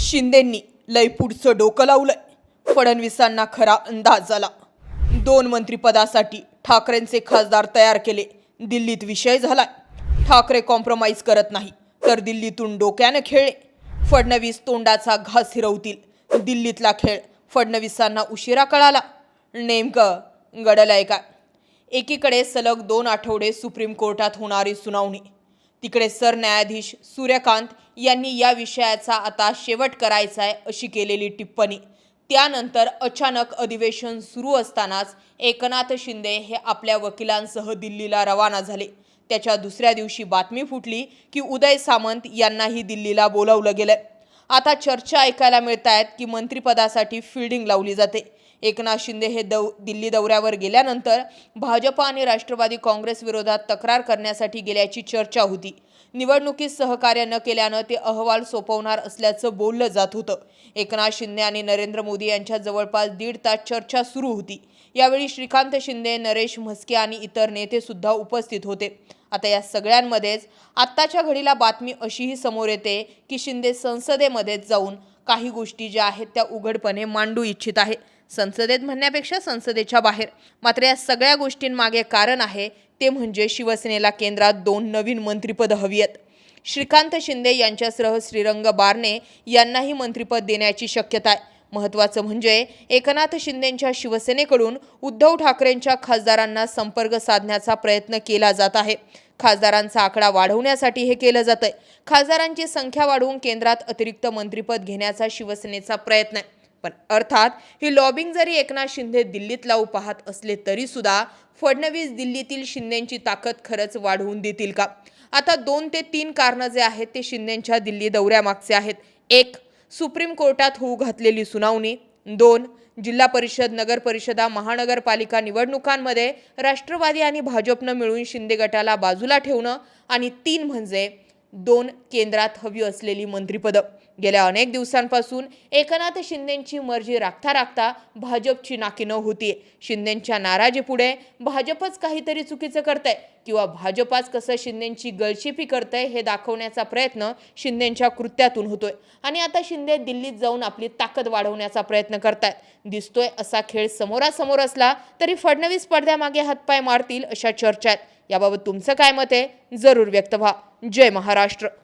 शिंदेंनी लय पुढचं डोकं लावलंय। फडणवीसांना खरा अंदाज आला। 2 मंत्रिपदासाठी ठाकरेंचे खासदार तयार केले। दिल्लीत विषय झालाय। ठाकरे कॉम्प्रोमाइज करत नाही तर दिल्लीतून डोक्याने खेळले। फडणवीस तोंडाचा घास हिरवतील। दिल्लीतला खेळ फडणवीसांना उशिरा कळाला। नेमकं घडलंय काय? एकीकडे सलग 2 आठवडे सुप्रीम कोर्टात होणारी सुनावणी, तिकडे सरन्यायाधीश सूर्यकांत यांनी या विषयाचा आता शेवट करायचा आहे अशी केलेली टिप्पणी। त्यानंतर अचानक अधिवेशन सुरू असतानाच एकनाथ शिंदे हे आपल्या वकिलांसह दिल्लीला रवाना झाले। त्याच्या दुसऱ्या दिवशी बातमी फुटली की उदय सामंत यांनाही दिल्लीला बोलावलं गेलंय। आता चर्चा ऐकायला मिळतायत की मंत्रिपदासाठी फील्डिंग लावली जाते। एकनाथ शिंदे हे दिल्ली दौऱ्यावर गेल्यानंतर भाजप आणि राष्ट्रवादी काँग्रेस विरोधात तक्रार करण्यासाठी गेल्याची चर्चा होती। निवडणुकीत सहकार्य न केल्यानं ते अहवाल सोपवणार असल्याचं बोललं जात होतं। एकनाथ शिंदे आणि नरेंद्र मोदी यांच्या जवळपास 1.5 तास चर्चा सुरू होती। यावेळी श्रीकांत शिंदे, नरेश म्हस्के आणि इतर नेते सुद्धा उपस्थित होते। आता या सगळ्यांमध्येच आत्ताच्या घडीला बातमी अशीही समोर येते की शिंदे संसदेमध्ये जाऊन काही गोष्टी ज्या आहेत त्या उघडपणे मांडू इच्छित आहे। संसदेत म्हणण्यापेक्षा संसदेच्या बाहेर। मात्र या सगळ्या गोष्टींमागे कारण आहे ते म्हणजे शिवसेनेला केंद्रात 2 नवीन मंत्रिपद हवी आहेत। श्रीकांत शिंदे यांच्यासह श्रीरंग बारणे यांनाही मंत्रिपद देण्याची शक्यता आहे। महत्त्वाचं म्हणजे एकनाथ शिंदेंच्या शिवसेनेकडून उद्धव ठाकरेंच्या खासदारांना संपर्क साधण्याचा प्रयत्न केला जात आहे। खासदारांचा आकडा वाढवण्यासाठी हे केलं जातंय। खासदारांची संख्या वाढवून केंद्रात अतिरिक्त मंत्रिपद घेण्याचा शिवसेनेचा प्रयत्न आहे। पण अर्थात ही लॉबिंग जरी एकनाथ शिंदे दिल्लीत लावू पाहत असले तरी सुद्धा फडणवीस दिल्लीतील शिंदेंची ताकद खरंच वाढवून देतील का? आता 2 ते 3 कारणं जे आहेत ते शिंदेंच्या दिल्ली दौऱ्यामागचे आहेत। 1. सुप्रीम कोर्टात होऊ घातलेली सुनावणी। 2. जिल्हा परिषद, नगर परिषदा, महानगरपालिका निवडणुकांमध्ये राष्ट्रवादी आणि भाजपनं मिळून शिंदे गटाला बाजूला ठेवणं आणि 3 म्हणजे 2 केंद्रात हवी असलेली मंत्रिपदं। गेल्या अनेक दिवसांपासून एकनाथ शिंदेंची मर्जी राखता राखता भाजपची नाकीनऊ होतीये। शिंदेंच्या नाराजीपुढे भाजपच काहीतरी चुकीचं करतंय किंवा भाजपच कसं शिंदेंची गळचेपी करतंय हे दाखवण्याचा प्रयत्न शिंदेंच्या कृत्यातून होतोय। आणि आता शिंदे दिल्लीत जाऊन आपली ताकद वाढवण्याचा प्रयत्न करतायत। दिसतोय असा खेळ समोरासमोर असला तरी फडणवीस पडद्यामागे हातपाय मारतील अशा चर्चा आहेत। याबाबत तुमचं काय मत आहे? जरूर व्यक्त व्हा। जय महाराष्ट्र।